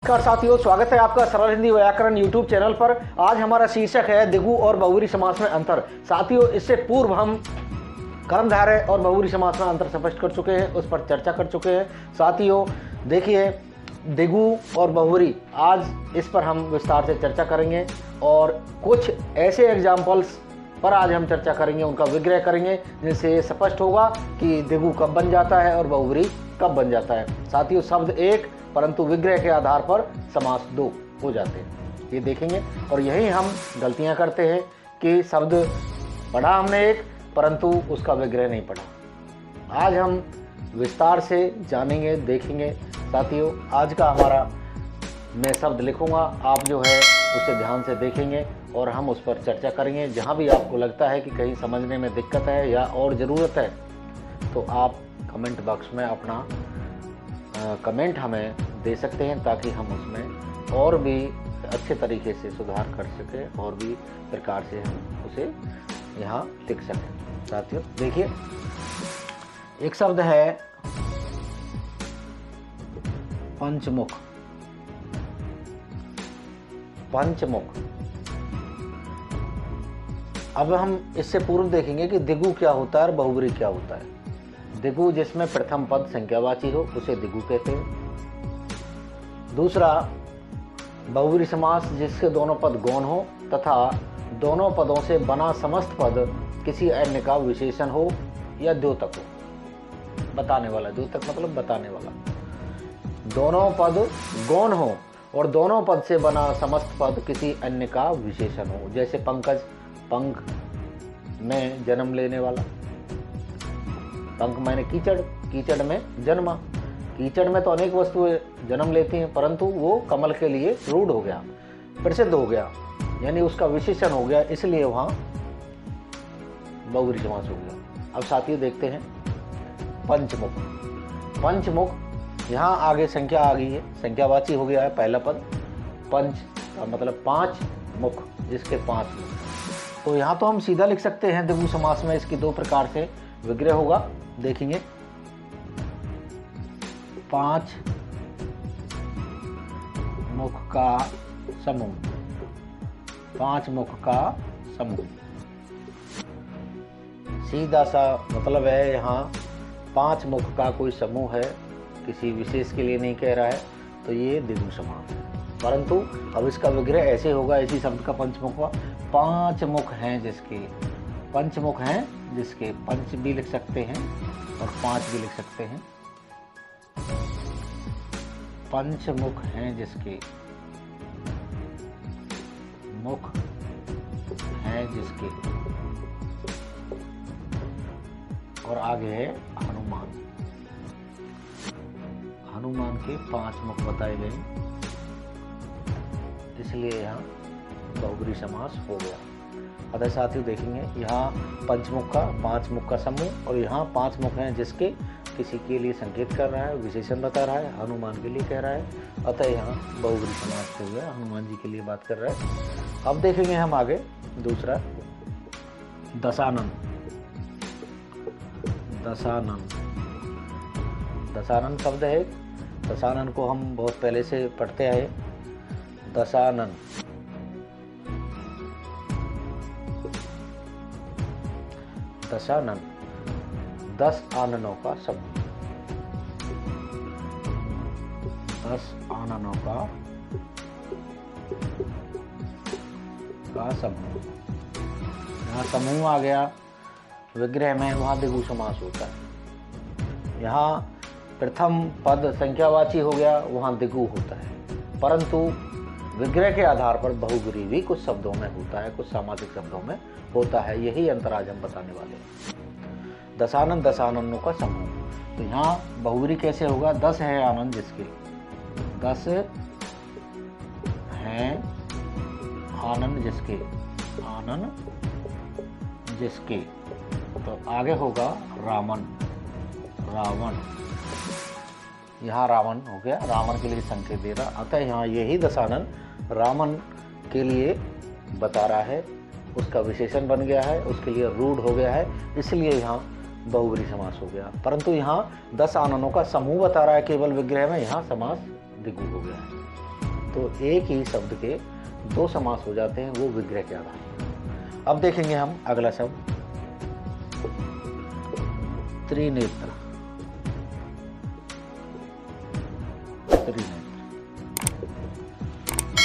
नमस्कार साथियों, स्वागत है आपका सरल हिंदी व्याकरण यूट्यूब चैनल पर। आज हमारा शीर्षक है द्विगु और बहुव्रीहि समास में अंतर। साथियों, इससे पूर्व हम कर्मधारय और बहुव्रीहि समास में अंतर स्पष्ट कर चुके हैं, उस पर चर्चा कर चुके हैं। साथियों देखिए, द्विगु और बहुव्रीहि, आज इस पर हम विस्तार से चर्चा करेंगे और कुछ ऐसे एग्जाम्पल्स पर आज हम चर्चा करेंगे, उनका विग्रह करेंगे, जिनसे स्पष्ट होगा कि द्विगु कब बन जाता है और बहुव्रीहि कब बन जाता है। साथियों, शब्द एक परंतु विग्रह के आधार पर समास दो हो जाते हैं, ये देखेंगे। और यही हम गलतियां करते हैं कि शब्द पढ़ा हमने एक परंतु उसका विग्रह नहीं पढ़ा। आज हम विस्तार से जानेंगे, देखेंगे। साथियों, आज का हमारा मैं शब्द लिखूंगा, आप जो है उसे ध्यान से देखेंगे और हम उस पर चर्चा करेंगे। जहां भी आपको लगता है कि कहीं समझने में दिक्कत है या और ज़रूरत है तो आप कमेंट बॉक्स में अपना कमेंट हमें दे सकते हैं, ताकि हम उसमें और भी अच्छे तरीके से सुधार कर सकें और भी प्रकार से हम उसे यहाँ लिख सकें। साथियों देखिए, एक शब्द है पंचमुख। पंचमुख। अब हम इससे पूर्व देखेंगे कि द्विगु क्या होता है और बहुव्रीहि क्या होता है। द्विगु जिसमें प्रथम पद संख्यावाची हो उसे द्विगु कहते हैं। दूसरा, बहुव्रीहि समास जिसके दोनों पद गौण हो तथा दोनों पदों से बना समस्त पद किसी अन्य का विशेषण हो या द्योतक हो। बताने वाला, द्योतक मतलब बताने वाला। दोनों पद गौण हो और दोनों पद से बना समस्त पद किसी अन्य का विशेषण हो। जैसे पंकज, पंख में जन्म लेने वाला। पंख मैंने कीचड़, कीचड़ में जन्मा। कीचड़ में तो अनेक वस्तुएं जन्म लेती हैं, परंतु वो कमल के लिए रूढ़ हो गया, प्रसिद्ध हो गया, यानी उसका विशेषण हो गया, इसलिए वहां बहुव्रीहि समास हो गया। अब साथियों देखते हैं पंचमुख। पंचमुख, यहाँ आगे संख्या आ गई है, संख्यावाची हो गया है पहला पद। पंच का मतलब पांच, मुख जिसके पांच मुख। तो यहाँ तो हम सीधा लिख सकते हैं द्विगु समास में इसकी दो प्रकार से विग्रह होगा, देखेंगे। पांच मुख का समूह। पांच मुख का समूह, सीधा सा मतलब है। यहाँ पांच मुख का कोई समूह है, किसी विशेष के लिए नहीं कह रहा है, तो ये द्विगु समास है। परंतु अब इसका विग्रह ऐसे होगा, इसी शब्द का पंचमुख हुआ। पांच मुख हैं जिसके, पंचमुख हैं जिसके, पंच भी लिख सकते हैं और पांच भी लिख सकते हैं। पंचमुख हैं जिसके, मुख हैं जिसके, और आगे है हनुमान। हनुमान के पांच मुख बताए गए, इसलिए यहाँ बहुव्रीहि समास हो गया। अतः साथियों देखेंगे, यहाँ पंचमुख का, पांच मुख का समूह, और यहाँ पांच मुख हैं जिसके, किसी के लिए संकेत कर रहा है, विशेषण बता रहा है, हनुमान के लिए कह रहा है। अतः यहाँ बहुव्रीहि समास हो गया, हनुमान जी के लिए बात कर रहा है। अब देखेंगे हम आगे दूसरा, दशानन। दशानन, दशानन शब्द है। दशानन को हम बहुत पहले से पढ़ते आए। दशानन, दशानन, 10 आननों का समूह। 10 आननों का समूह। यहाँ समूह आ गया विग्रह में, वहाँ द्विगु समास होता है। यहाँ प्रथम पद संख्यावाची हो गया, वहाँ द्विगु होता है। परंतु विग्रह के आधार पर बहुव्रीहि भी कुछ शब्दों में होता है, कुछ सामासिक शब्दों में होता है। यही अंतर आज हम बताने वाले हैं। दशानन, 10 आननों का समूह। तो यहाँ बहुव्रीहि कैसे होगा? 10 है आनंद जिसके, 10 हैं आनंद जिसके, आनंद जिसके। तो आगे होगा रामन, रावण। यहाँ रावण हो गया, रावण के लिए संकेत दे रहा। अतः यहाँ यही दशानन रामन के लिए बता रहा है, उसका विशेषण बन गया है, उसके लिए रूढ़ हो गया है, इसलिए यहाँ बहुव्रीहि समास हो गया। परंतु यहाँ 10 आननों का समूह बता रहा है केवल विग्रह में, यहाँ समास द्विगु हो गया है। तो एक ही शब्द के दो समास हो जाते हैं, वो विग्रह के आधार पर। अब देखेंगे हम अगला शब्द त्रिनेत्र।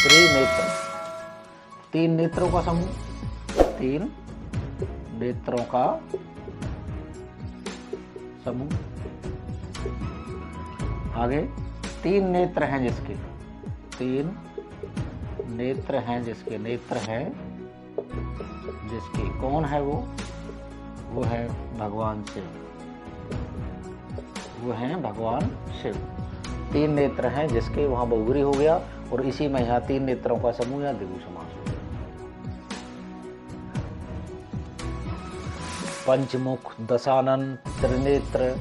त्रिनेत्र, तीन नेत्रों का समूह, तीन नेत्रों का समूह। आगे तीन नेत्र हैं जिसके, तीन नेत्र हैं जिसके, नेत्र हैं जिसके, कौन है वो है भगवान शिव, वो हैं भगवान शिव। तीन नेत्र हैं जिसके, वहां बहुब्री हो गया, और इसी में यहाँ तीन नेत्रों का समूह या द्विगु समास हो गया। पंचमुख, दशानन, त्रिनेत्र,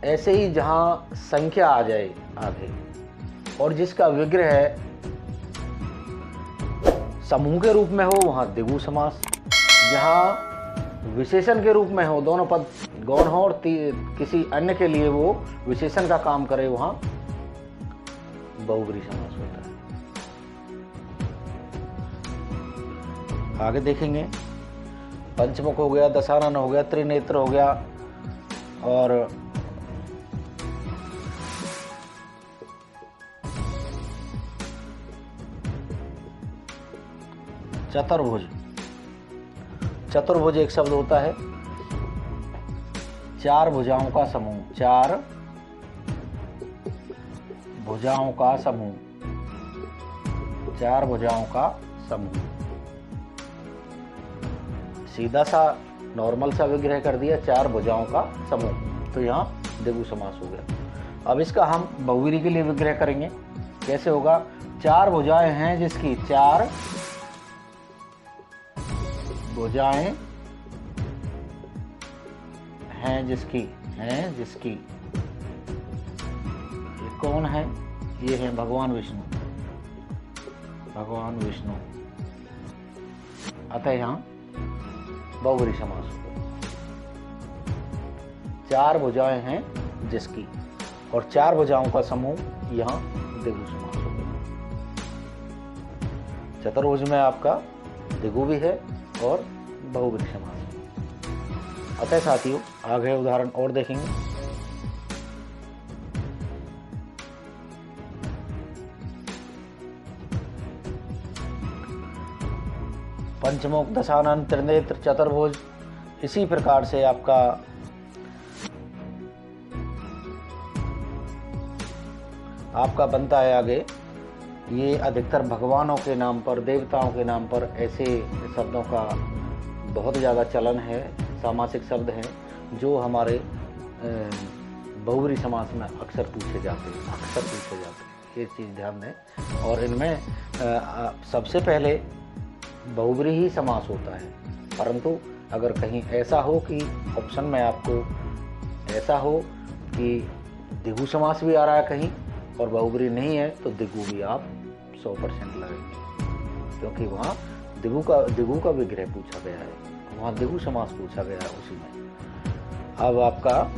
ऐसे ही जहां संख्या आ जाए आगे और जिसका विग्रह समूह के रूप में हो वहां द्विगु समास, जहां विशेषण के रूप में हो, दोनों पद गौण हो और किसी अन्य के लिए वो विशेषण का काम करे, वहां बहुब्री समास होता है। आगे देखेंगे, पंचमुख हो गया, दशानन हो गया, त्रिनेत्र हो गया, और चतुर्भुज। चतुर्भुज एक शब्द होता है, चार भुजाओं का समूह, चार भुजाओं का समूह, चार भुजाओं का समूह। सीधा सा नॉर्मल सा विग्रह कर दिया, चार भुजाओं का समूह, तो यहाँ द्विगु समास हो गया। अब इसका हम बहुब्री के लिए विग्रह करेंगे, कैसे होगा? चार भुजाएं हैं जिसकी, चार भुजाएं हैं जिसकी, हैं जिसकी, ये कौन है? ये है भगवान विष्णु, भगवान विष्णु। अतः यहाँ बहुब्री समास हो गया। चार भुजाएं हैं जिसकी, और चार भुजाओं का समूह, यहाँ द्विगु समास हो गया। चतुर्भुज में आपका द्विगु भी है और बहुब्री समास। अतः साथियों आगे उदाहरण और देखेंगे। पंचमुख, दशानन, त्रिनेत्र, चतुर्भुज, इसी प्रकार से आपका बनता है आगे। ये अधिकतर भगवानों के नाम पर, देवताओं के नाम पर ऐसे शब्दों का बहुत ज़्यादा चलन है, सामासिक शब्द हैं जो हमारे बहुब्री समास में अक्सर पूछे जाते हैं, अक्सर पूछे जाते हैं, ये चीज़ ध्यान दें। और इनमें सबसे पहले बहुब्री ही समास होता है, परंतु अगर कहीं ऐसा हो कि ऑप्शन में आपको ऐसा हो कि द्विगु समास भी आ रहा है कहीं और बहुब्री नहीं है, तो द्विगु भी आप 100% लगेंगे, क्योंकि वहाँ द्विगु का विग्रह पूछा गया है, वहाँ द्विगु समास पूछा गया है उसी में। अब आपका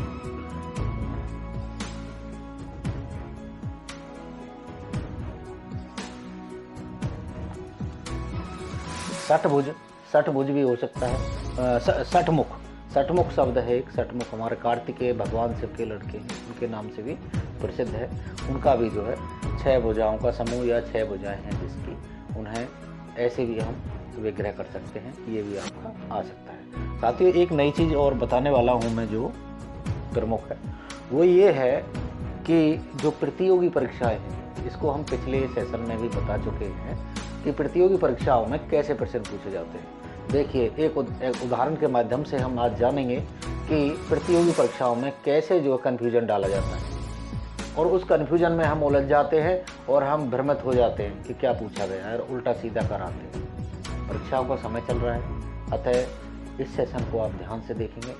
षटभुज भी हो सकता है। षटमुख शब्द है एक, षटमुख हमारे कार्तिकेय भगवान शिव के लड़के हैं, उनके नाम से भी प्रसिद्ध है। उनका भी जो है 6 भुजाओं का समूह या 6 भुजाएं हैं जिसकी, उन्हें ऐसे भी हम विग्रह कर सकते हैं, ये भी आपका आ सकता है। साथियों एक नई चीज़ और बताने वाला हूँ मैं जो प्रमुख है, वो ये है कि जो प्रतियोगी परीक्षाएं हैं, इसको हम पिछले सेशन में भी बता चुके हैं कि प्रतियोगी परीक्षाओं में कैसे प्रश्न पूछे जाते हैं। देखिए एक उदाहरण के माध्यम से हम आज जानेंगे कि प्रतियोगी परीक्षाओं में कैसे जो कन्फ्यूजन डाला जाता है, और उस कन्फ्यूजन में हम उलझ जाते हैं और हम भ्रमित हो जाते हैं कि क्या पूछा गया है, और उल्टा सीधा कराते हैं। परीक्षाओं का समय चल रहा है, अतः इस सेशन को आप ध्यान से देखेंगे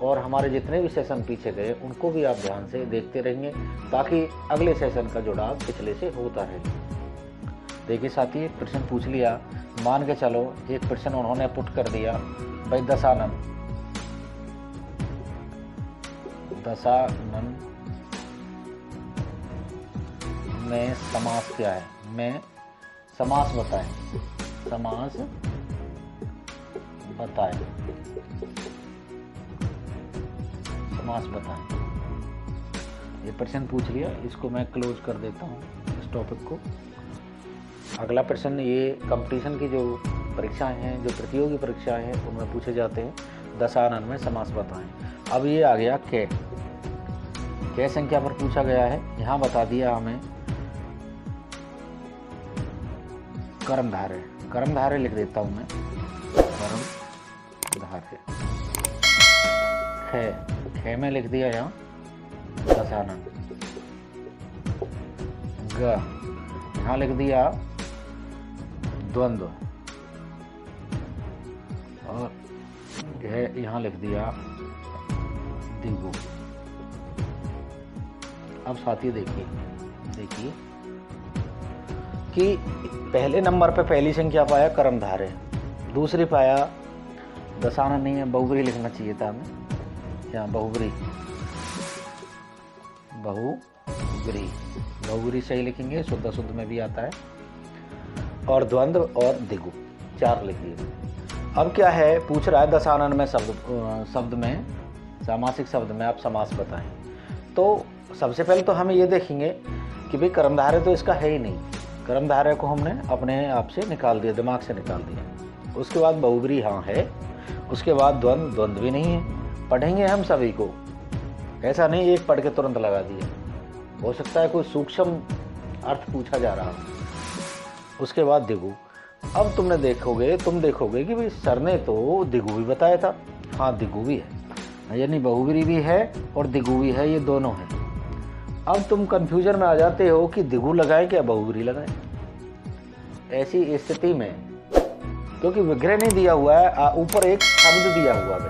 और हमारे जितने भी सेशन पीछे गए उनको भी आप ध्यान से देखते रहेंगे, ताकि अगले सेशन का जुड़ाव पिछले से होता रहे। देखिए साथी एक प्रश्न पूछ लिया, मान के चलो एक प्रश्न उन्होंने पुट कर दिया, भाई दशानन में समास क्या है, में समास बताएं, समास बताएं, समास बताएं। ये प्रश्न पूछ लिया, इसको मैं क्लोज कर देता हूँ इस टॉपिक को। अगला प्रश्न, ये कंपटीशन की जो परीक्षाएं हैं, जो प्रतियोगी परीक्षाएं हैं, उनमें पूछे जाते हैं दशानन में समास बताएं। अब ये आ गया कै संख्या पर पूछा गया है। यहाँ बता दिया हमें कर्मधारय, कर्मधारय लिख देता हूँ मैं, कर्मधारय। खे में लिख दिया यहाँ दशानन। ग यहाँ लिख दिया द्वंद्व, और यहाँ लिख दिया द्विगु। अब साथियों देखिए कि पहले नंबर पे पहली संख्या पाया कर्मधारय, दूसरी पाया दशानन नहीं है, बहुब्री लिखना चाहिए था हमें यहाँ, बहुब्री, बहुब्री सही लिखेंगे, शुद्ध शुद्ध में भी आता है, और द्वंद्व और द्विगु, 4 लिख दिए। अब क्या है, पूछ रहा है दशानन में शब्द में, सामासिक शब्द में आप समास बताएं। तो सबसे पहले तो हम ये देखेंगे कि भाई कर्मधारय तो इसका है ही नहीं, कर्मधारय को हमने अपने आप से निकाल दिया, दिमाग से निकाल दिया। उसके बाद बहुब्री हाँ है, उसके बाद द्वंद्व भी नहीं है। पढ़ेंगे हम सभी को, ऐसा नहीं एक पढ़ के तुरंत लगा दिया, हो सकता है कोई सूक्ष्म अर्थ पूछा जा रहा हो। उसके बाद द्विगु। अब तुम देखोगे कि भाई सर ने तो द्विगु भी बताया था। हाँ, द्विगु भी है, यानी बहुब्री भी है और द्विगु भी है, ये दोनों है। अब तुम कंफ्यूजन में आ जाते हो कि द्विगु लगाएं क्या बहुब्री लगाएं। ऐसी स्थिति में, क्योंकि विग्रह नहीं दिया हुआ है, ऊपर एक शब्द दिया हुआ है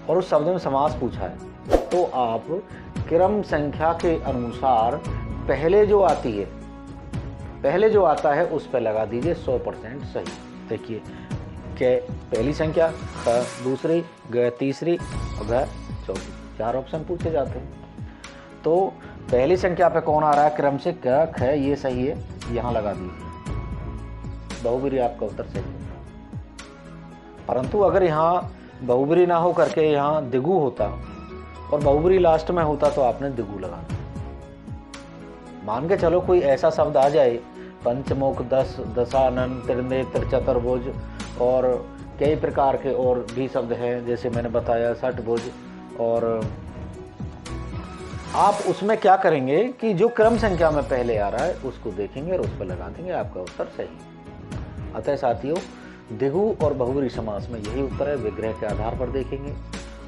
और उस शब्द में समास पूछा है, तो आप क्रम संख्या के अनुसार पहले जो आता है उस पर लगा दीजिए 100% सही। देखिए के पहली संख्या, ख दूसरी, ग तीसरी और घ चौथी, 4 ऑप्शन पूछे जाते हैं। तो पहली संख्या पे कौन आ रहा है क्रम से, क ख, ये सही है, यहाँ लगा दीजिए, बहुब्री आपका उत्तर सही है। परंतु अगर यहाँ बहुब्री ना हो करके यहाँ द्विगु होता और बहुब्री लास्ट में होता तो आपने द्विगु लगाना। मान के चलो कोई ऐसा शब्द आ जाए, पंचमुख, दशानन, त्रिनेत्र, चतुर्भुज और कई प्रकार के और भी शब्द हैं, जैसे मैंने बताया षटभुज, और आप उसमें क्या करेंगे कि जो क्रम संख्या में पहले आ रहा है उसको देखेंगे और उस पर लगा देंगे, आपका उत्तर सही। अतः साथियों, द्विगु और बहुब्री समास में यही उत्तर है। विग्रह के आधार पर देखेंगे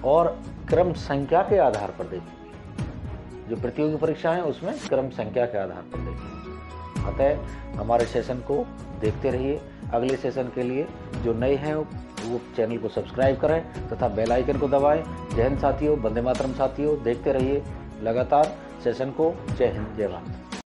और क्रम संख्या के आधार पर देखेंगे। जो प्रतियोगी परीक्षा है उसमें क्रम संख्या के आधार पर देखेंगे। अतः हमारे सेशन को देखते रहिए। अगले सेशन के लिए जो नए हैं वो चैनल को सब्सक्राइब करें तथा बेल आइकन को दबाएं। जय हिंद साथियों, वंदे मातरम साथियों, देखते रहिए लगातार सेशन को। जय हिंद, जय भारत।